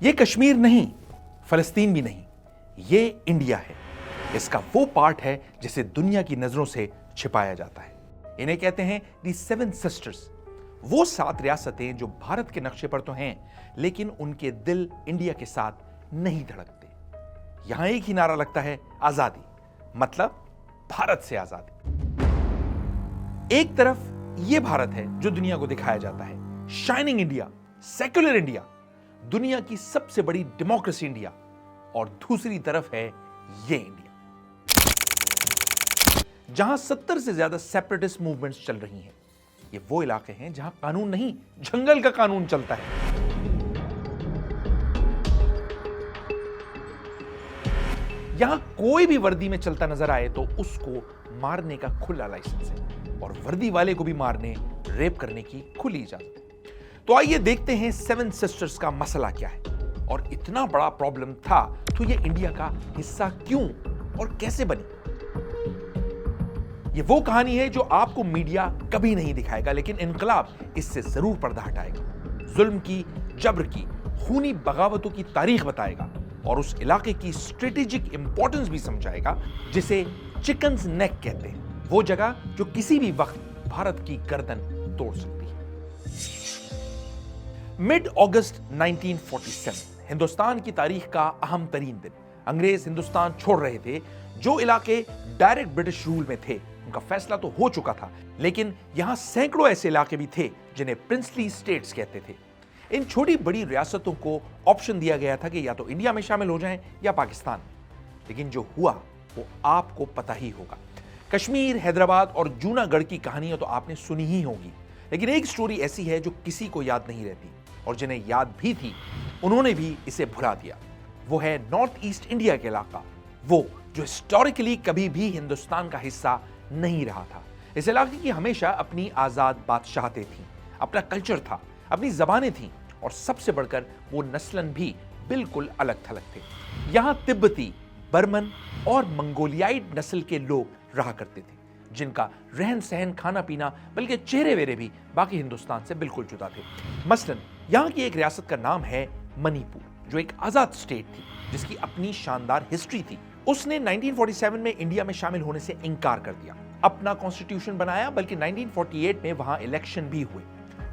یہ کشمیر نہیں، فلسطین بھی نہیں، یہ انڈیا ہے۔ اس کا وہ پارٹ ہے جسے دنیا کی نظروں سے چھپایا جاتا ہے۔ انہیں کہتے ہیں دی سیون سسٹرز، وہ 7 ریاستیں جو بھارت کے نقشے پر تو ہیں لیکن ان کے دل انڈیا کے ساتھ نہیں دھڑکتے۔ یہاں ایک ہی نعرہ لگتا ہے، آزادی، مطلب بھارت سے آزادی۔ ایک طرف یہ بھارت ہے جو دنیا کو دکھایا جاتا ہے، شائننگ انڈیا، سیکولر انڈیا، دنیا کی سب سے بڑی ڈیموکریسی انڈیا، اور دوسری طرف ہے یہ انڈیا جہاں 70 سے زیادہ سیپریٹسٹ موومنٹس چل رہی ہیں۔ یہ وہ علاقے ہیں جہاں قانون نہیں، جنگل کا قانون چلتا ہے۔ یہاں کوئی بھی وردی میں چلتا نظر آئے تو اس کو مارنے کا کھلا لائسنس ہے، اور وردی والے کو بھی مارنے، ریپ کرنے کی کھلی اجازت ہے۔ تو آئیے دیکھتے ہیں 7 سسٹرز کا مسئلہ کیا ہے، اور اتنا بڑا پرابلم تھا تو یہ انڈیا کا حصہ کیوں اور کیسے بنی۔ یہ وہ کہانی ہے جو آپ کو میڈیا کبھی نہیں دکھائے گا، لیکن انقلاب اس سے ضرور پردہ ہٹائے گا، ظلم کی، جبر کی، خونی بغاوتوں کی تاریخ بتائے گا، اور اس علاقے کی اسٹریٹجک امپورٹنس بھی سمجھائے گا جسے چکنز نیک کہتے ہیں، وہ جگہ جو کسی بھی وقت بھارت کی گردن توڑ سکتی ہے۔ مڈ اگست 1947 ہندوستان کی تاریخ کا اہم ترین دن۔ انگریز ہندوستان چھوڑ رہے تھے۔ جو علاقے ڈائریکٹ برٹش رول میں تھے ان کا فیصلہ تو ہو چکا تھا، لیکن یہاں سینکڑوں ایسے علاقے بھی تھے جنہیں پرنسلی اسٹیٹس کہتے تھے۔ ان چھوٹی بڑی ریاستوں کو آپشن دیا گیا تھا کہ یا تو انڈیا میں شامل ہو جائیں یا پاکستان، لیکن جو ہوا وہ آپ کو پتہ ہی ہوگا۔ کشمیر، حیدرآباد اور جونا گڑھ کی کہانیاں تو آپ نے سنی ہی ہوگی، لیکن ایک سٹوری ایسی ہے جو کسی کو یاد نہیں رہتی، اور جنہیں یاد بھی تھی انہوں نے بھی اسے بھلا دیا۔ وہ ہے نارتھ ایسٹ انڈیا کے علاقہ، وہ جو ہسٹوریکلی کبھی بھی ہندوستان کا حصہ نہیں رہا تھا۔ اس علاقے کی ہمیشہ اپنی آزاد بادشاہتیں تھیں، اپنا کلچر تھا، اپنی زبانیں تھیں، اور سب سے بڑھ کر وہ نسلاً بھی بالکل الگ تھلگ تھے۔ یہاں تبتی، برمن اور منگولیائی نسل کے لوگ رہا کرتے تھے، جن کا رہن سہن، کھانا پینا، بلکہ چہرے ویرے بھی باقی ہندوستان سے بالکل جدا تھے۔ مثلاً یہاں کی ایک ریاست کا نام ہے منی پور، جو ایک آزاد اسٹیٹ تھی جس کی اپنی شاندار ہسٹری تھی۔ اس نے 1947 میں انڈیا میں شامل ہونے سے انکار کر دیا، اپنا کانسٹیٹیوشن بنایا، بلکہ 1948 میں وہاں الیکشن بھی ہوئے۔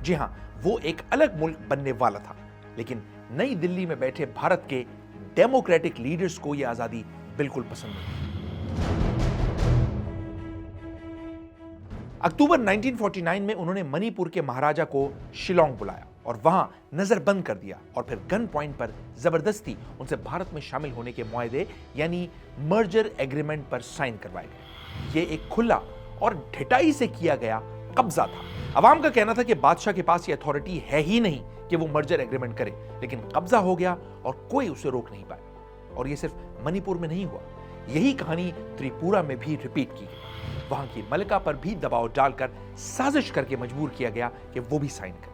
جی ہاں، وہ ایک الگ ملک بننے والا تھا، لیکن نئی دلی میں بیٹھے بھارت کے ڈیموکریٹک لیڈرز کو یہ آزادی بالکل پسند نہیں۔ اکتوبر 1949 میں انہوں نے منی پور کے مہاراجا کو شیلانگ بلایا اور وہاں نظر بند کر دیا، اور پھر گن پوائنٹ پر زبردستی ان سے بھارت میں شامل ہونے کے معاہدے یعنی مرجر ایگریمنٹ پر سائن کروائے گئے۔ یہ ایک کھلا اور ڈھٹائی سے کیا گیا قبضہ تھا۔ عوام کا کہنا تھا کہ بادشاہ کے پاس یہ اتھارٹی ہے ہی نہیں کہ وہ مرجر ایگریمنٹ کرے، لیکن قبضہ ہو گیا اور کوئی اسے روک نہیں پائے۔ اور یہ صرف منی پور میں نہیں ہوا، یہی کہانی تریپورہ میں بھی ریپیٹ کی گئی۔ وہاں کی ملکہ پر بھی دباؤ ڈال کر سازش کر کے مجبور کیا گیا کہ وہ بھی سائن کرے۔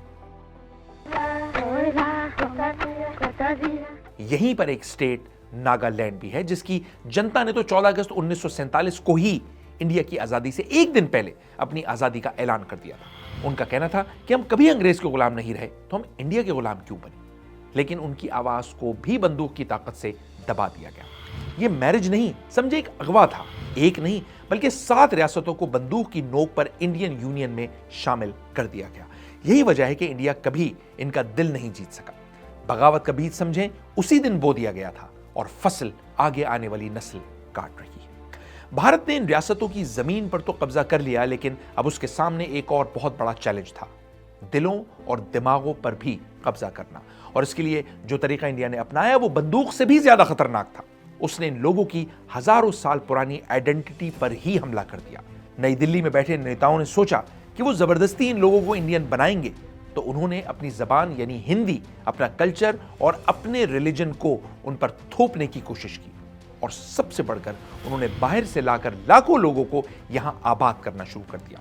یہیں پر ایک اسٹیٹ ناگالینڈ بھی ہے، جس کی جنتا نے تو 14 اگست 1947 کو ہی انڈیا کی آزادی سے ایک دن پہلے اپنی آزادی کا اعلان کر دیا تھا۔ ان کا کہنا تھا کہ ہم کبھی انگریز کے غلام نہیں رہے تو ہم انڈیا کے غلام کیوں بنے، لیکن ان کی آواز کو بھی بندوق کی طاقت سے دبا دیا گیا۔ یہ میرج نہیں، سمجھے ایک اغوا تھا، ایک نہیں بلکہ 7 ریاستوں کو بندوق کی نوک پر انڈین یونین میں شامل کر دیا گیا۔ یہی وجہ ہے کہ انڈیا کبھی ان کا دل نہیں جیت سکا۔ بغاوت کا بیج سمجھیں اسی دن بو دیا گیا تھا، اور فصل آگے آنے والی نسل کاٹ رہی ہے۔ بھارت نے ان ریاستوں کی زمین پر تو قبضہ کر لیا، لیکن اب اس کے سامنے ایک اور بہت بڑا چیلنج تھا، دلوں اور دماغوں پر بھی قبضہ کرنا۔ اور اس کے لیے جو طریقہ انڈیا نے اپنایا وہ بندوق سے بھی زیادہ خطرناک تھا۔ اس نے ان لوگوں کی ہزاروں سال پرانی آئیڈینٹی پر ہی حملہ کر دیا۔ نئی دلی میں بیٹھے نیتاؤں نے سوچا کہ وہ زبردستی ان لوگوں کو انڈین بنائیں گے، تو انہوں نے اپنی زبان یعنی ہندی، اپنا کلچر اور اپنے ریلیجن کو ان پر تھوپنے کی کوشش کی، اور سب سے بڑھ کر انہوں نے باہر سے لا کر لاکھوں لوگوں کو یہاں آباد کرنا شروع کر دیا۔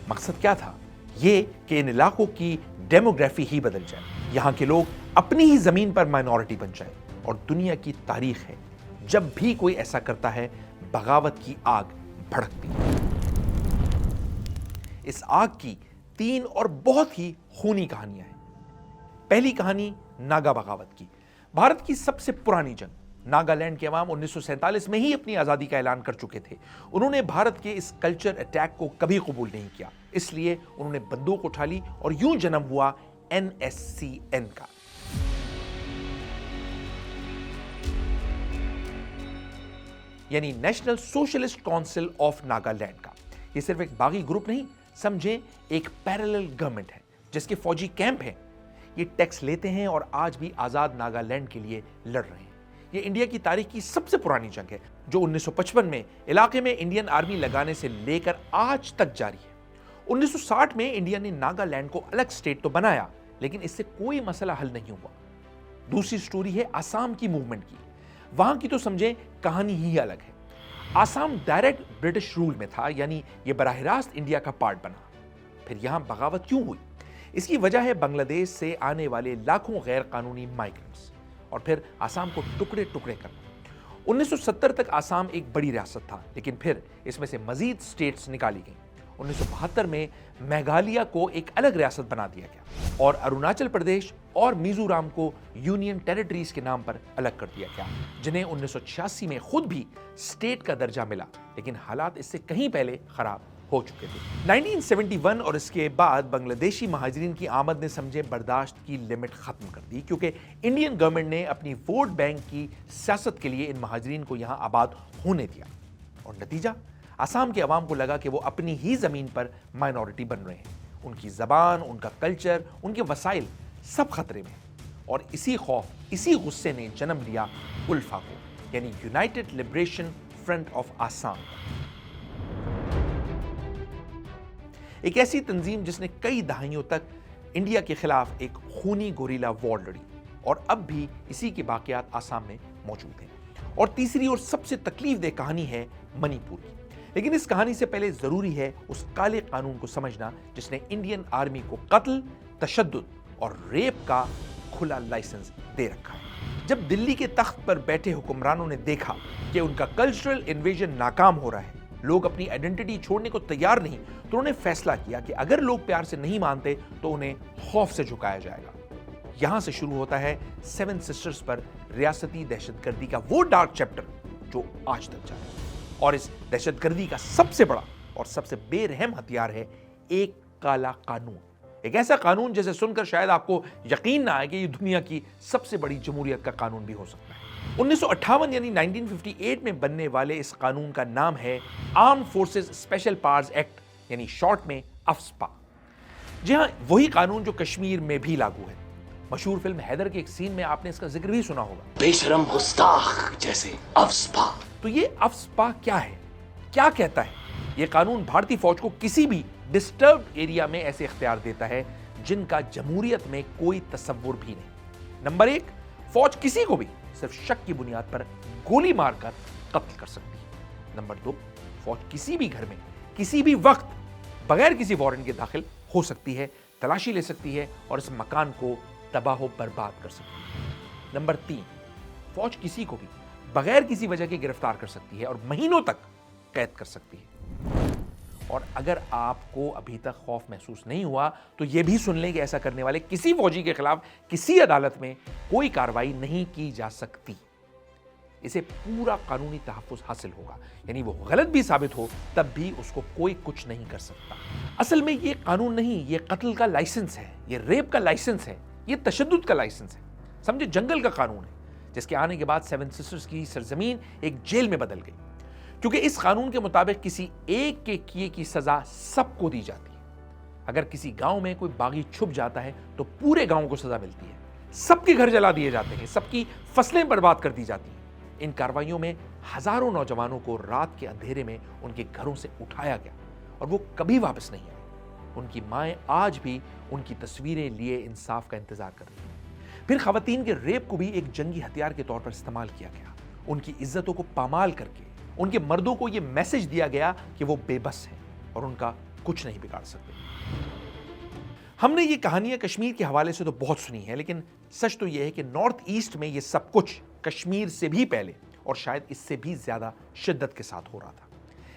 مقصد کیا تھا؟ یہ کہ ان علاقوں کی ڈیموگرافی ہی بدل جائے، یہاں کے لوگ اپنی ہی زمین پر مائنورٹی بن جائیں۔ اور دنیا کی تاریخ ہے، جب بھی کوئی ایسا کرتا ہے بغاوت کی آگ بھڑکتی ہے۔ اس آگ کی 3 اور بہت ہی خونی کہانیاں ہیں۔ پہلی کہانی ناگا بغاوت کی۔ भारत की सबसे पुरानी जंग, नागालैंड के अवाम 1947 में ही अपनी आजादी का ऐलान कर चुके थे। उन्होंने भारत के इस कल्चर अटैक को कभी कबूल नहीं किया, इसलिए उन्होंने बंदूक उठा ली और यूं जन्म हुआ NSCN का। यानी national socialist council of Nagaland का। यह सिर्फ एक बागी ग्रुप नहीं, समझे एक पैरेलल गवर्नमेंट है जिसके फौजी कैंप हैं। ये टैक्स लेते हैं और आज भी आजाद नागालैंड के लिए लड़ रहे हैं। ये इंडिया की तारीख की सबसे पुरानी जंग है जो 1955 में इलाके में इंडियन आर्मी लगाने से लेकर आज तक जारी है। 1960 में इंडिया ने नागालैंड को अलग स्टेट तो बनाया, लेकिन इससे कोई मसला हल नहीं हुआ। दूसरी स्टोरी है आसाम की मूवमेंट की। वहां की तो समझे कहानी ही अलग है। आसाम डायरेक्ट ब्रिटिश रूल में था, यानी ये बराह रास्त इंडिया का पार्ट बना। फिर यहां बगावत क्यों हुई? इसकी वजह है बांग्लादेश से आने वाले लाखों गैर कानूनी माइग्रेंट्स और फिर आसाम को टुकड़े टुकड़े करना। 1970 तक आसाम एक बड़ी रियासत था, लेकिन फिर इसमें से मजीद स्टेट्स निकाली गई। 1972 में मेघालय को एक अलग रियासत बना दिया गया और अरुणाचल प्रदेश और मिजोरम को यूनियन टेरिटरीज के नाम पर अलग कर दिया गया, जिन्हें 1986 में खुद भी स्टेट का दर्जा मिला, लेकिन हालात इससे कहीं पहले खराब हो चुके थे। 1971 और इसके बाद बांग्लादेशी महाजरीन की आमद ने समझे बर्दाश्त की लिमिट खत्म कर दी, क्योंकि इंडियन गवर्नमेंट ने अपनी वोट बैंक की सियासत के लिए इन महाजरीन को यहां आबाद होने दिया। और नतीजा, आसाम के अवाम को लगा कि वो अपनी ही जमीन पर माइनॉरिटी बन रहे हैं। उनकी जबान, उनका कल्चर, उनके वसाइल सब खतरे में। और इसी खौफ, इसी गुस्से ने जन्म लिया उल्फा को, यानी United liberation front of Assam. एक ऐसी तंजीम जिसने कई दहाइयों तक इंडिया के खिलाफ एक खूनी गोरिल्ला वॉर लड़ी और अब भी इसी के बाकियात आसाम में मौजूद हैं। और तीसरी और सबसे तकलीफदेह कहानी है मणिपुर की। लेकिन इस कहानी से पहले जरूरी है उस काले कानून को समझना जिसने इंडियन आर्मी को कत्ल, तशद्दुद और रेप का खुला लाइसेंस दे रखा है। जब दिल्ली के तख्त पर बैठे हुक्मरानों ने देखा कि उनका कल्चरल इन्वेजन नाकाम हो रहा है, लोग अपनी आइडेंटिटी छोड़ने को तैयार नहीं, तो उन्होंने फैसला किया कि अगर लोग प्यार से नहीं मानते तो उन्हें खौफ से झुकाया जाएगा। यहां से शुरू होता है सेवन सिस्टर्स पर रियासती दहशतगर्दी का वो डार्क चैप्टर जो आज तक जारी है। और इस दहशतगर्दी का सबसे बड़ा और सबसे बेरहम हथियार है एक काला कानून। एक ऐसा कानून जिसे सुनकर शायद आपको यकीन ना आए कि ये दुनिया की सबसे बड़ी जमहूरियत का कानून भी हो सकता है। 1958 यानी 1958 में बनने वाले इस कानून का नाम है arm forces special powers act, यानी शॉर्ट में अफ्स्पा। जी हाँ, वही कानून जो कश्मीर में भी लागू है। मशहूर फिल्म हैदर के एक सीन में आपने इसका जिक्र भी सुना होगा, बेशरम गुस्ताख जैसे अफ्स्पा। तो ये अफ्स्पा क्या है, क्या कहता है? ये कानून भारतीय फौज को किसी भी डिस्टर्ब्ड एरिया में ऐसे इख्तियार देता है जिनका जमहूरियत में कोई तसव्वुर भी नहीं। नंबर 1, फौज किसी को भी सिर्फ शक की बुनियाद पर गोली मारकर कत्ल कर सकती है। नंबर 2, फौज किसी भी घर में किसी भी वक्त बगैर किसी वारंट के दाखिल हो सकती है, तलाशी ले सकती है और इस मकान को तबाह बर्बाद कर सकती है। नंबर 3, फौज किसी को भी बगैर किसी वजह के गिरफ्तार कर सकती है और महीनों तक कैद कर सकती है। और अगर आपको अभी तक खौफ महसूस नहीं हुआ तो यह भी सुन लें कि ऐसा करने वाले किसी फौजी के खिलाफ किसी अदालत में कोई कार्रवाई नहीं की जा सकती। इसे पूरा कानूनी तहफ़्फ़ुज़ हासिल होगा, यानी वो गलत भी साबित हो तब भी उसको कोई कुछ नहीं कर सकता। असल में ये कानून नहीं, ये कत्ल का लाइसेंस है, ये रेप का लाइसेंस है, ये तशद्दुद का लाइसेंस है। समझे, जंगल का कानून है जिसके आने के बाद सेवन सिस्टर्स की सरजमीन एक जेल में बदल गई, क्योंकि इस कानून के मुताबिक किसी एक के किए की सजा सबको दी जाती है। अगर किसी गांव में कोई बागी छुप जाता है तो पूरे गांव को सजा मिलती है, सबके घर जला दिए जाते हैं, सबकी फसलें बर्बाद कर दी जाती हैं। इन कार्रवाइयों में हजारों नौजवानों को रात के अंधेरे में उनके घरों से उठाया गया और वो कभी वापस नहीं आए। उनकी माएं आज भी उनकी तस्वीरें लिए इंसाफ का इंतजार कर रही हैं। फिर खवातीन के रेप को भी एक जंगी हथियार के तौर पर इस्तेमाल किया गया। उनकी इज्जतों को पामाल करके उनके मर्दों को यह मैसेज दिया गया कि वो बेबस हैं और उनका कुछ नहीं बिगाड़ सकते। हमने ये कहानियां कश्मीर के हवाले से तो बहुत सुनी है, लेकिन सच तो यह है कि नॉर्थ ईस्ट में ये सब कुछ कश्मीर से भी पहले और शायद इससे भी ज्यादा शिद्दत के साथ हो रहा था।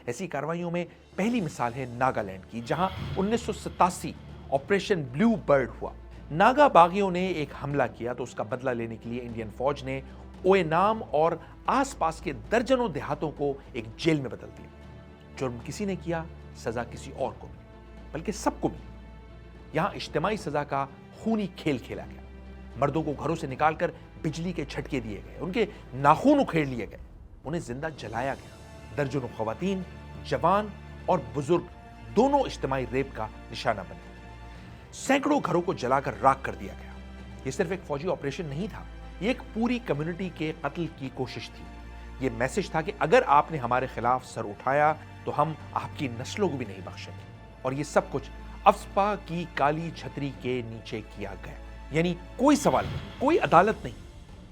ऐसी कार्रवाइयों में पहली मिसाल है नागालैंड की, जहां 1987 ऑपरेशन ब्लू बर्ड हुआ। नागा बागियों ने एक हमला किया तो उसका बदला लेने के लिए इंडियन फौज ने ओएनाम और आसपास के दर्जनों देहातों को एक जेल में बदल दिया। जुर्म किसी ने किया, सजा किसी और को मिली, बल्कि सबको मिली। यहां इज्तिमाई सजा का खूनी खेल खेला गया। मर्दों को घरों से निकालकर बिजली के झटके दिए गए, उनके नाखून उखेड़ लिए गए, उन्हें जिंदा जलाया गया। दर्जनों खवातीन, जवान और बुजुर्ग दोनों इज्तिमाई रेप का निशाना बने। सैकड़ों घरों को जलाकर राख कर दिया गया। यह सिर्फ एक फौजी ऑपरेशन नहीं था, यह एक पूरी कम्युनिटी के कत्ल की कोशिश थी। यह मैसेज था कि अगर आपने हमारे खिलाफ सर उठाया तो हम आपकी नस्लों को भी नहीं बख्शेंगे। और यह सब कुछ अफ्स्पा की काली छतरी के नीचे किया गया। यानी कोई सवाल नहीं, कोई अदालत नहीं,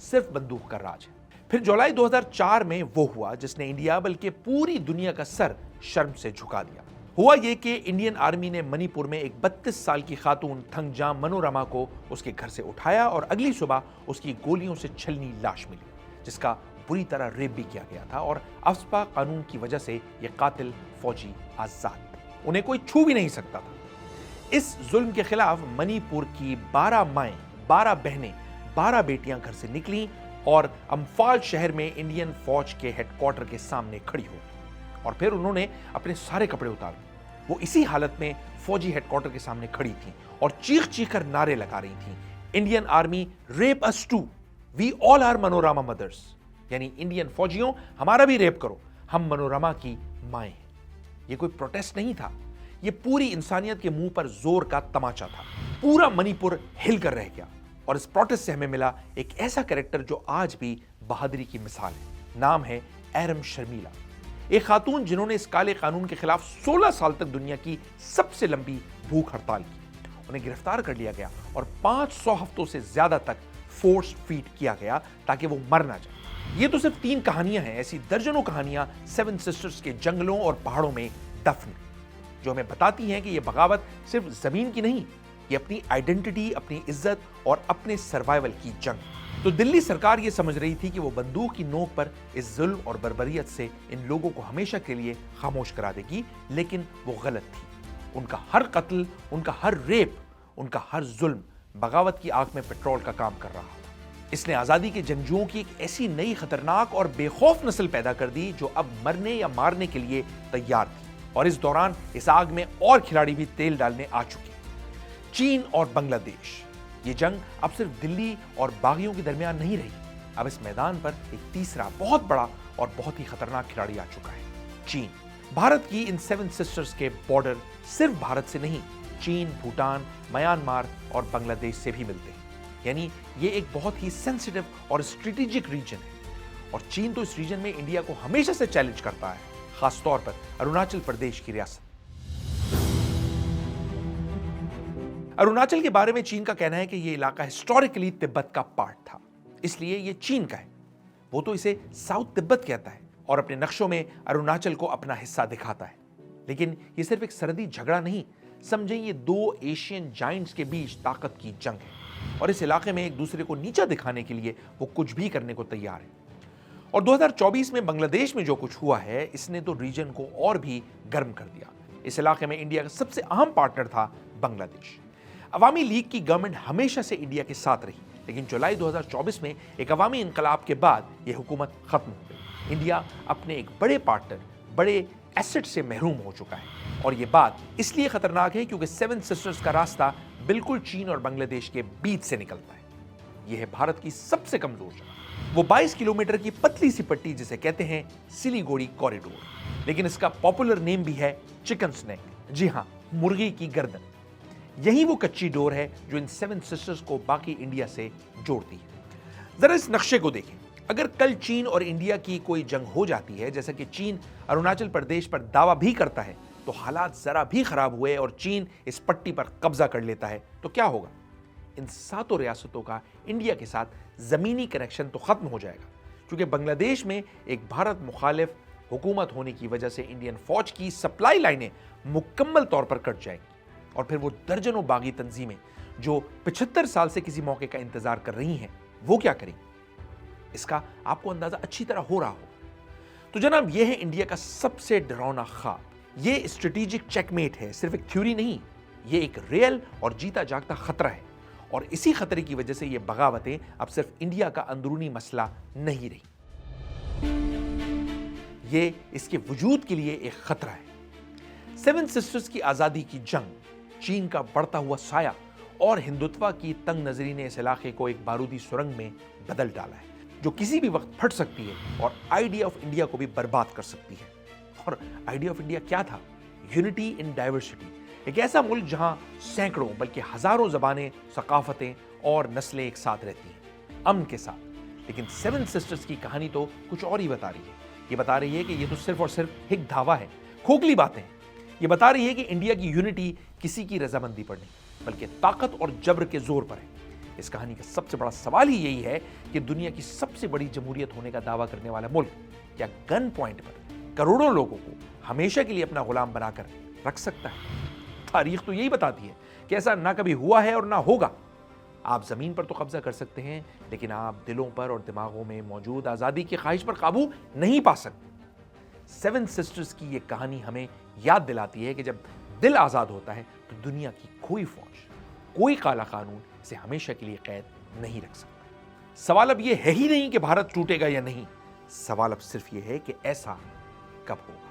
सिर्फ बंदूक का राज है। फिर जुलाई 2004 में वो हुआ जिसने इंडिया बल्कि पूरी दुनिया का सर शर्म से झुका दिया। हुआ ये कि इंडियन आर्मी ने मणिपुर में एक 32 साल की खातून थंगजाम मनोरमा को उसके घर से उठाया और अगली सुबह उसकी गोलियों से छलनी लाश मिली, जिसका बुरी तरह रेप भी किया गया था। और अफ्स्पा कानून की वजह से यह कातिल फौजी आजाद थे, उन्हें कोई छू भी नहीं सकता था। इस जुल्म के खिलाफ मणिपुर की 12 माएं, 12 बहनें, 12 बेटियां घर से निकली और अम्फाल शहर में इंडियन फौज के हेडक्वार्टर के सामने खड़ी हो गई। और फिर उन्होंने अपने सारे कपड़े उतार लिए। वो इसी हालत में फौजी हेडक्वार्टर के सामने खड़ी थी और चीख चीख कर नारे लगा रही थी, Indian army rape us too, we all are Manorama mothers. यानी इंडियन फौजियों, हमारा भी रेप करो, हम मनोरमा की माएं हैं। ये कोई प्रोटेस्ट नहीं था, ये पूरी इंसानियत के मुंह पर जोर का तमाचा था। पूरा मणिपुर हिलकर रह गया। और इस प्रोटेस्ट से हमें मिला एक ऐसा कैरेक्टर जो आज भी बहादुरी की मिसाल है। नाम है एरम शर्मिला, एक खातून जिन्होंने इस काले कानून के खिलाफ 16 साल तक दुनिया की सबसे लंबी भूख हड़ताल की। उन्हें गिरफ्तार कर लिया गया और 500 हफ्तों से ज्यादा तक फोर्स फीड किया गया ताकि वो मर ना जाए। ये तो सिर्फ 3 कहानियां हैं, ऐसी दर्जनों कहानियां 7 सिस्टर्स के जंगलों और पहाड़ों में दफन, जो हमें बताती हैं कि यह बगावत सिर्फ जमीन की नहीं, ये अपनी आइडेंटिटी, अपनी इज्जत और अपने सर्वाइवल की जंग। तो दिल्ली सरकार ये समझ रही थी कि वो बंदूक की नोक पर इस जुल्म और बर्बरियत से इन लोगों को हमेशा के लिए खामोश करा देगी, लेकिन वो गलत थी। उनका हर कत्ल, उनका हर रेप, उनका हर जुल्म बगावत की आग में पेट्रोल का काम कर रहा था। इसने आजादी के जंगजुओं की एक ऐसी नई खतरनाक और बेखौफ नस्ल पैदा कर दी जो अब मरने या मारने के लिए तैयार थी। और इस दौरान इस आग में और खिलाड़ी भी तेल डालने आ चुके। चीन और बांग्लादेश, ये जंग अब सिर्फ दिल्ली और बागियों के दरमियान नहीं रही। अब इस मैदान पर एक तीसरा बहुत बड़ा और बहुत ही खतरनाक खिलाड़ी आ चुका है, चीन। भारत की इन 7 सिस्टर्स के बॉर्डर सिर्फ भारत से नहीं, चीन, भूटान, म्यांमार और बांग्लादेश से भी मिलते हैं। यानी ये एक बहुत ही सेंसिटिव और स्ट्रेटेजिक रीजन है। और चीन तो इस रीजन में इंडिया को हमेशा से चैलेंज करता है, खासतौर पर अरुणाचल प्रदेश की रियासत। अरुणाचल के बारे में चीन का कहना है कि यह इलाका हिस्टोरिकली तिब्बत का पार्ट था, इसलिए यह चीन का है। वो तो इसे साउथ तिब्बत कहता है और अपने नक्शों में अरुणाचल को अपना हिस्सा दिखाता है। लेकिन यह सिर्फ एक सरहदी झगड़ा नहीं, समझें ये 2 एशियन जाइंट्स के बीच ताकत की जंग है। और इस इलाके में एक दूसरे को नीचा दिखाने के लिए वो कुछ भी करने को तैयार है। और 2024 में बांग्लादेश में जो कुछ हुआ है, इसने तो रीजन को और भी गर्म कर दिया। इस इलाके में इंडिया का सबसे अहम पार्टनर था बांग्लादेश। अवामी लीग की गवर्नमेंट हमेशा से इंडिया के साथ रही, लेकिन जुलाई 2024 में एक अवामी इनकलाब के बाद यह हुकूमत खत्म हो गई। इंडिया अपने एक बड़े पार्टनर, बड़े एसेट से महरूम हो चुका है। और यह बात इसलिए खतरनाक है क्योंकि 7 सिस्टर्स का रास्ता बिल्कुल चीन और बांग्लादेश के बीच से निकलता है। यह है भारत की सबसे कमजोर जगह, वो 22 किलोमीटर की पतली सी पट्टी जिसे कहते हैं सिलीगुड़ी कॉरिडोर। लेकिन इसका पॉपुलर नेम भी है चिकन स्नैक। जी हां, मुर्गी की गर्दन। यही वो कच्ची डोर है जो इन 7 सिस्टर्स को बाकी इंडिया से जोड़ती है। जरा इस नक्शे को देखें। अगर कल चीन और इंडिया की कोई जंग हो जाती है, जैसे कि चीन अरुणाचल प्रदेश पर दावा भी करता है, तो हालात जरा भी खराब हुए और चीन इस पट्टी पर कब्जा कर लेता है तो क्या होगा? इन 7 रियासतों का इंडिया के साथ जमीनी कनेक्शन तो खत्म हो जाएगा, क्योंकि बांग्लादेश में एक भारत मुखालिफ हुकूमत होने की वजह से इंडियन फौज की सप्लाई लाइनें मुकम्मल तौर पर कट जाएंगी। और फिर वो दर्जनों बागी तंजीमें जो 75 साल से किसी मौके का इंतजार कर रही हैं, वो क्या करेंगी? इसका आपको अंदाजा अच्छी तरह हो रहा हो। तो जनाब, यह है इंडिया का सबसे डरावना ख्वाब। यह स्ट्रेटेजिक चेकमेट है, सिर्फ एक थ्योरी नहीं, यह एक रियल और जीता जागता खतरा है। اور اسی خطرے کی وجہ سے یہ بغاوتیں اب صرف انڈیا کا اندرونی مسئلہ نہیں رہی، یہ اس کے وجود کے لیے ایک خطرہ ہے۔ سیون سسٹرز کی آزادی کی جنگ، چین کا بڑھتا ہوا سایہ اور ہندوتوا کی تنگ نظری نے اس علاقے کو ایک بارودی سرنگ میں بدل ڈالا ہے جو کسی بھی وقت پھٹ سکتی ہے اور آئیڈیا آف انڈیا کو بھی برباد کر سکتی ہے۔ اور آئیڈیا آف انڈیا کیا تھا؟ یونٹی ان ڈائیورسٹی، ایک ایسا ملک جہاں سینکڑوں بلکہ ہزاروں زبانیں، ثقافتیں اور نسلیں ایک ساتھ رہتی ہیں، امن کے ساتھ۔ لیکن سیون سسٹرز کی کہانی تو کچھ اور ہی بتا رہی ہے۔ یہ بتا رہی ہے کہ یہ تو صرف اور صرف ایک دعویٰ ہے، کھوکھلی باتیں ہیں۔ یہ بتا رہی ہے کہ انڈیا کی یونٹی کسی کی رضامندی پر نہیں بلکہ طاقت اور جبر کے زور پر ہے۔ اس کہانی کا سب سے بڑا سوال ہی یہی ہے کہ دنیا کی سب سے بڑی جمہوریت ہونے کا دعویٰ کرنے والا ملک کیا گن پوائنٹ پر کروڑوں لوگوں کو ہمیشہ کے لیے اپنا غلام بنا کر رکھ سکتا ہے؟ تاریخ تو یہی بتاتی ہے کہ ایسا نہ کبھی ہوا ہے اور نہ ہوگا۔ آپ زمین پر تو قبضہ کر سکتے ہیں لیکن آپ دلوں پر اور دماغوں میں موجود آزادی کی خواہش پر قابو نہیں پا سکتے۔ سیون سسٹرز کی یہ کہانی ہمیں یاد دلاتی ہے کہ جب دل آزاد ہوتا ہے تو دنیا کی کوئی فوج، کوئی کالا قانون اسے ہمیشہ کے لیے قید نہیں رکھ سکتا۔ سوال اب یہ ہے ہی نہیں کہ بھارت ٹوٹے گا یا نہیں، سوال اب صرف یہ ہے کہ ایسا کب ہوگا۔